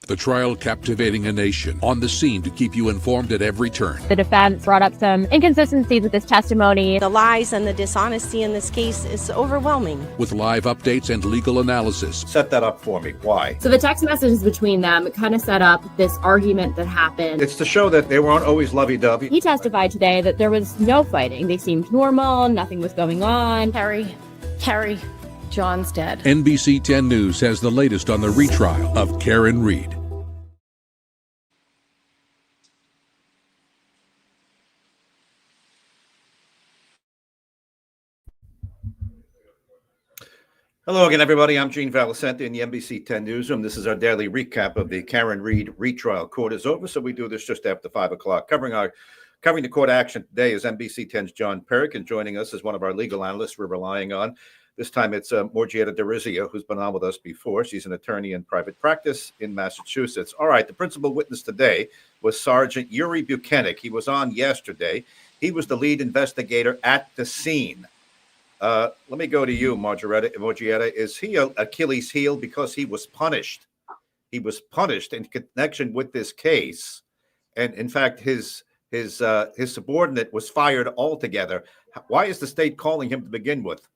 The trial captivating a nation, on the scene to keep you informed at every turn. The defense brought up some inconsistencies with his testimony. The lies and the dishonesty in this case is overwhelming. With live updates and legal analysis. Set that up for me. Why? So the text messages between them kind of set up this argument that happened. It's to show that they weren't always lovey-dovey. He testified today that there was no fighting. They seemed normal, nothing was going on. Carrie, John's dead. NBC 10 News has the latest on the retrial of Karen Read. Hello again, everybody. I'm Gene Valicenti in the NBC 10 Newsroom. This is our daily recap of the Karen Read retrial. Court is over, so we do this just after 5 o'clock. Covering the court action today is NBC 10's John Perik, and joining us is one of our legal analysts we're relying on. This time it's Morjieta Derisier, who's been on with us before. She's an attorney in private practice in Massachusetts. All right, the principal witness today was Sergeant Yuri Buchanan. He was on yesterday. He was the lead investigator at the scene. Let me go to you, Morjieta. Is he an Achilles heel because he was punished? He was punished in connection with this case, and in fact, his subordinate was fired altogether. Why is the state calling him to begin with?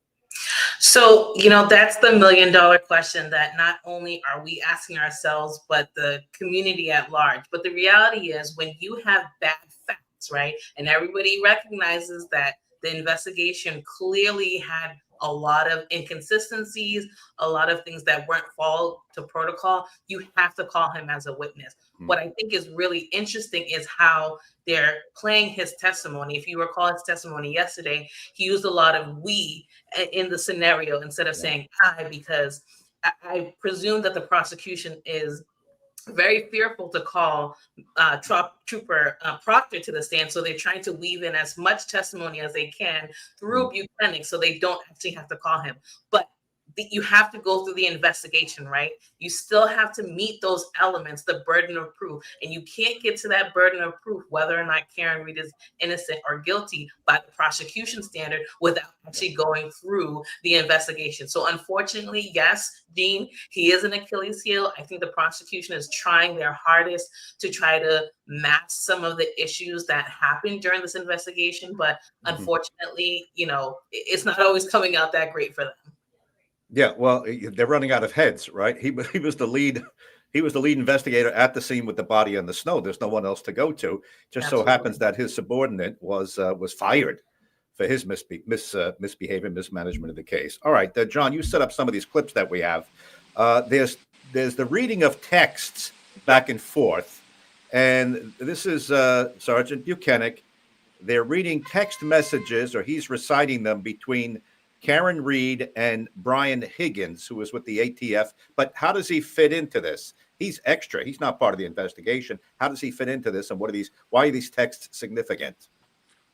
So, that's the $1 million question that not only are we asking ourselves, but the community at large. But the reality is when you have bad facts, right, and everybody recognizes that the investigation clearly had a lot of inconsistencies, a lot of things that weren't followed to protocol, you have to call him as a witness. What I think is really interesting is how they're playing his testimony. If you recall his testimony yesterday, he used a lot of we in the scenario instead of saying I, because I presume that the prosecution is very fearful to call Trooper Proctor to the stand. So they're trying to weave in as much testimony as they can through Buchanan so they don't actually have to call him. But you have to go through the investigation, right? You still have to meet those elements, the burden of proof. And you can't get to that burden of proof, whether or not Karen Read is innocent or guilty by the prosecution standard without actually going through the investigation. So unfortunately, yes, Dean, he is an Achilles heel. I think the prosecution is trying their hardest to try to mask some of the issues that happened during this investigation. But unfortunately, it's not always coming out that great for them. Yeah, well, they're running out of heads, right? He was the lead. He was the lead investigator at the scene with the body in the snow. There's no one else to go to. Just so happens that his subordinate was fired for his misbehavior, mismanagement of the case. All right, John, you set up some of these clips that we have. There's the reading of texts back and forth, and this is Sergeant Buchanan. They're reading text messages, or he's reciting them between Karen Read and Brian Higgins, who was with the ATF. But how does he fit into this? He's extra. He's not part of the investigation. How does he fit into this? And why are these texts significant?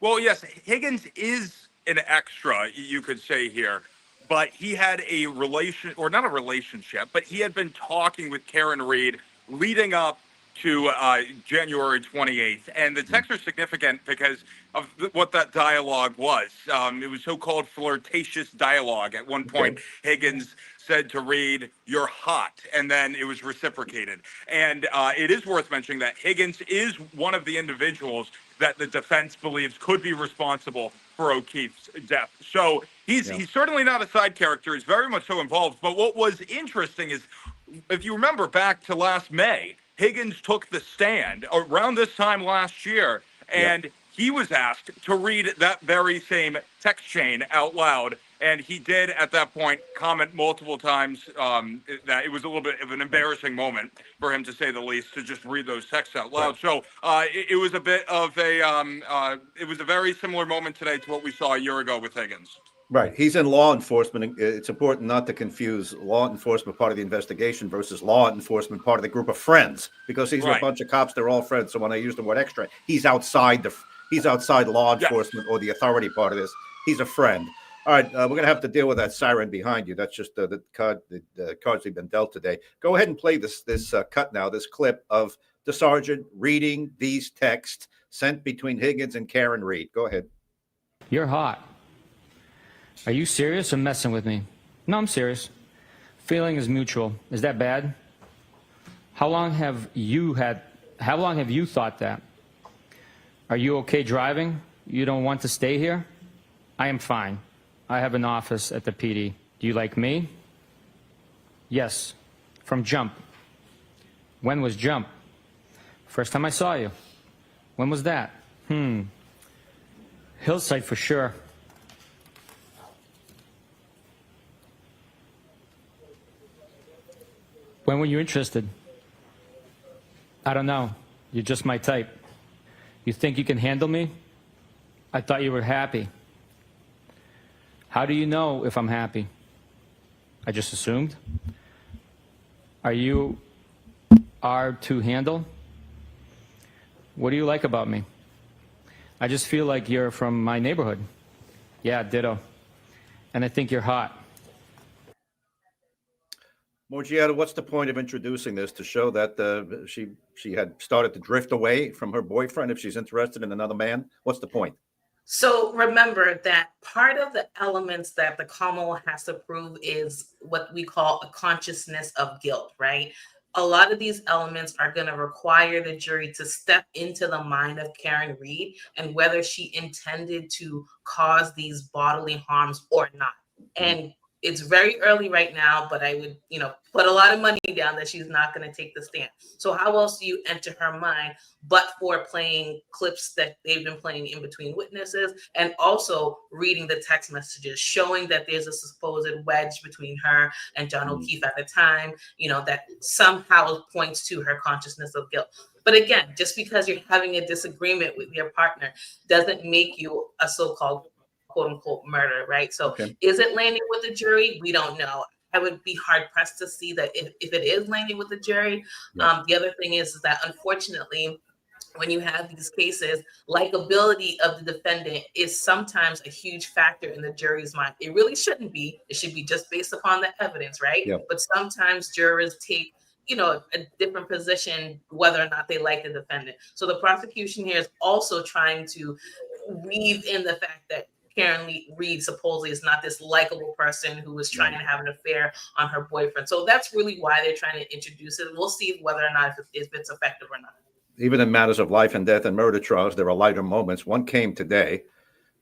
Well, yes, Higgins is an extra, you could say here, but he had a not a relationship, but he had been talking with Karen Read leading up to January 28th. And the texts are significant because of what that dialogue was. It was so-called flirtatious dialogue. At one point, Higgins said to Read, "You're hot," and then it was reciprocated. And it is worth mentioning that Higgins is one of the individuals that the defense believes could be responsible for O'Keefe's death. So he's certainly not a side character. He's very much so involved. But what was interesting is, if you remember back to last May, Higgins took the stand around this time last year, and he was asked to read that very same text chain out loud. And he did, at that point, comment multiple times that it was a little bit of an embarrassing moment for him, to say the least, to just read those texts out loud. So it was a bit of it was a very similar moment today to what we saw a year ago with Higgins. Right. He's in law enforcement. It's important not to confuse law enforcement part of the investigation versus law enforcement part of the group of friends, because these are a bunch of cops. They're all friends. So when I use the word extra, he's outside law enforcement or the authority part of this. He's a friend. All right. We're going to have to deal with that siren behind you. That's just the cards we've been dealt today. Go ahead and play this cut now, this clip of the sergeant reading these texts sent between Higgins and Karen Read. Go ahead. You're hot. Are you serious or messing with me? No, I'm serious. Feeling is mutual. Is that bad? How long have you thought that? Are you okay driving? You don't want to stay here? I am fine. I have an office at the PD. Do you like me? Yes. From jump. When was jump? First time I saw you. When was that? Hillside for sure. When were you interested? I don't know. You're just my type. You think you can handle me? I thought you were happy. How do you know if I'm happy? I just assumed. Are you to handle? What do you like about me? I just feel like you're from my neighborhood. Yeah, ditto. And I think you're hot. Morjieta, what's the point of introducing this? To show that she had started to drift away from her boyfriend if she's interested in another man? What's the point? So remember that part of the elements that the Commonwealth has to prove is what we call a consciousness of guilt, right? A lot of these elements are going to require the jury to step into the mind of Karen Read and whether she intended to cause these bodily harms or not. And it's very early right now, but I would, put a lot of money down that she's not going to take the stand. So how else do you enter her mind but for playing clips that they've been playing in between witnesses and also reading the text messages showing that there's a supposed wedge between her and John O'Keefe at the time, that somehow points to her consciousness of guilt. But again, just because you're having a disagreement with your partner doesn't make you a so-called quote unquote murder, right? So Is it landing with the jury? We don't know. I would be hard pressed to see that if it is landing with the jury. The other thing is that unfortunately, when you have these cases, likability of the defendant is sometimes a huge factor in the jury's mind. It really shouldn't be. It should be just based upon the evidence, right? But sometimes jurors take a different position whether or not they like the defendant. So the prosecution here is also trying to weave in the fact that Karen Read supposedly is not this likable person who was trying to have an affair on her boyfriend. So that's really why they're trying to introduce it. We'll see whether or not if it's effective or not. Even in matters of life and death and murder trials, there are lighter moments. One came today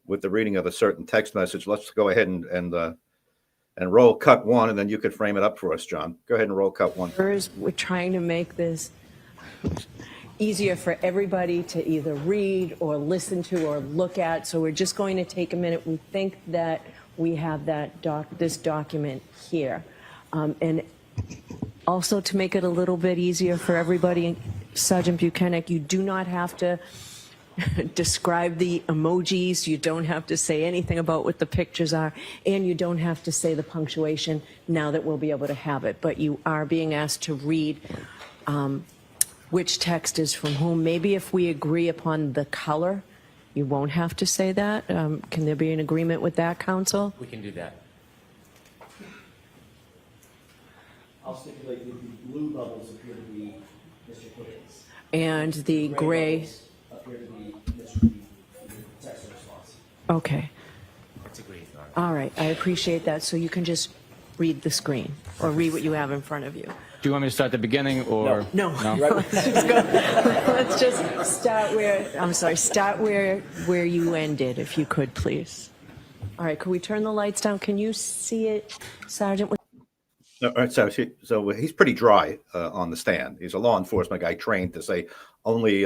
with the reading of a certain text message. Let's go ahead and roll cut one, and then you could frame it up for us, John. Go ahead and roll cut one. We're trying to make this easier for everybody to either read or listen to or look at. So we're just going to take a minute. We think that we have this document here. And also to make it a little bit easier for everybody, Sergeant Buchanan, you do not have to describe the emojis. You don't have to say anything about what the pictures are. And you don't have to say the punctuation now that we'll be able to have it. But you are being asked to read which text is from whom. Maybe if we agree upon the color, you won't have to say that. Can there be an agreement with that, counsel? We can do that. I'll stipulate that the blue bubbles appear to be Mr. Higgins. And the gray appear to be Mr. Reed, text response. Okay. That's agreed. All right. I appreciate that. So you can just read the screen or read what you have in front of you. Do you want me to start at the beginning or? No. Let's just start where you ended, if you could, please. All right, could we turn the lights down? Can you see it, Sergeant? All right, so he's pretty dry on the stand. He's a law enforcement guy trained to say only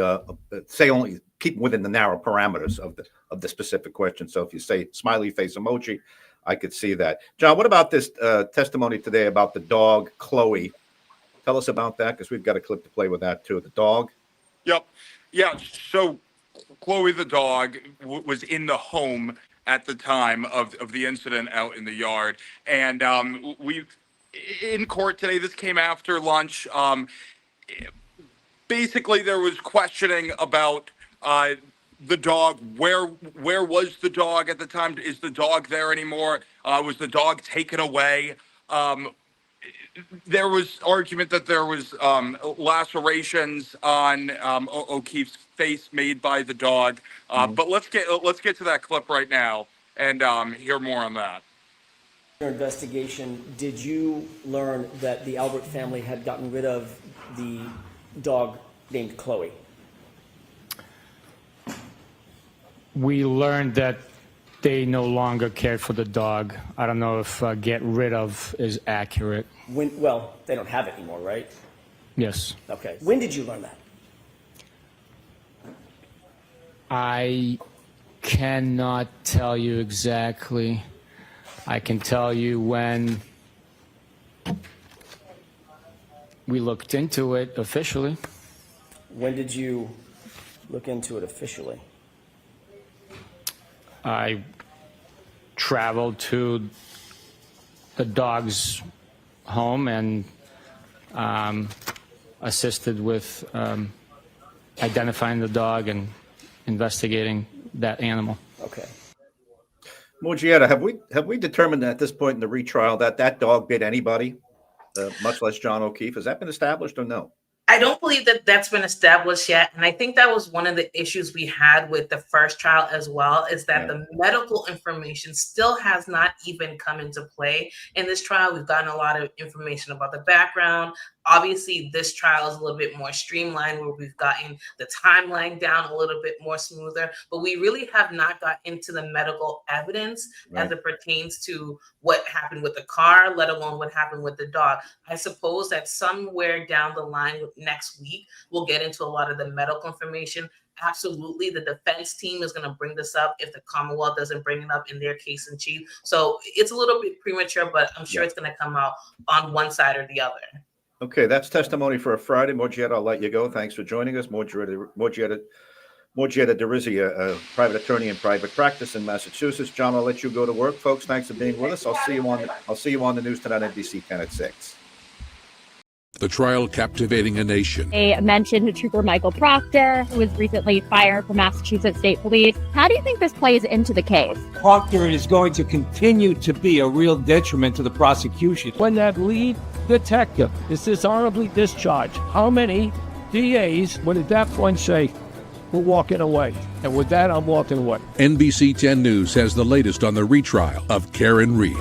keep within the narrow parameters of the specific question. So if you say smiley face emoji, I could see that. John, what about this testimony today about the dog, Chloe? Tell us about that, because we've got a clip to play with that too. The dog. Yep. Yeah. So Chloe, the dog, was in the home at the time of the incident out in the yard. And in court today, this came after lunch. Basically, there was questioning about the dog. Where was the dog at the time? Is the dog there anymore? Was the dog taken away? There was argument that there was lacerations on O'Keefe's face made by the dog. But let's get to that clip right now and hear more on that. Your investigation, did you learn that the Albert family had gotten rid of the dog named Chloe? We learned that they no longer cared for the dog. I don't know if get rid of is accurate. Well, they don't have it anymore, right? Yes. Okay. When did you learn that? I cannot tell you exactly. I can tell you when we looked into it officially. When did you look into it officially? I traveled to the dog's home and assisted with identifying the dog and investigating that animal. Okay. Morjieta, have we determined at this point in the retrial that that dog bit anybody, much less John O'Keefe? Has that been established or no? I don't believe that that's been established yet. And I think that was one of the issues we had with the first trial as well, is that the medical information still has not even come into play. In this trial, we've gotten a lot of information about the background. Obviously, this trial is a little bit more streamlined, where we've gotten the timeline down a little bit more smoother, but we really have not got into the medical evidence as it pertains to what happened with the car, let alone what happened with the dog. I suppose that somewhere down the line next week, we'll get into a lot of the medical information. Absolutely, the defense team is going to bring this up if the Commonwealth doesn't bring it up in their case in chief. So it's a little bit premature, but I'm sure it's going to come out on one side or the other. Okay, that's testimony for a Friday. Morjieta, I'll let you go. Thanks for joining us. Morjieta Derisier, a private attorney in private practice in Massachusetts. John, I'll let you go to work. Folks, thanks for being with us. I'll see you on the news tonight, NBC 10 at 6. The trial captivating a nation. They mentioned Trooper Michael Proctor, who was recently fired from Massachusetts State Police. How do you think this plays into the case? Proctor is going to continue to be a real detriment to the prosecution. When that lead detective is dishonorably discharged, how many DAs would at that point say, we're walking away? And with that, I'm walking away. NBC 10 News has the latest on the retrial of Karen Read.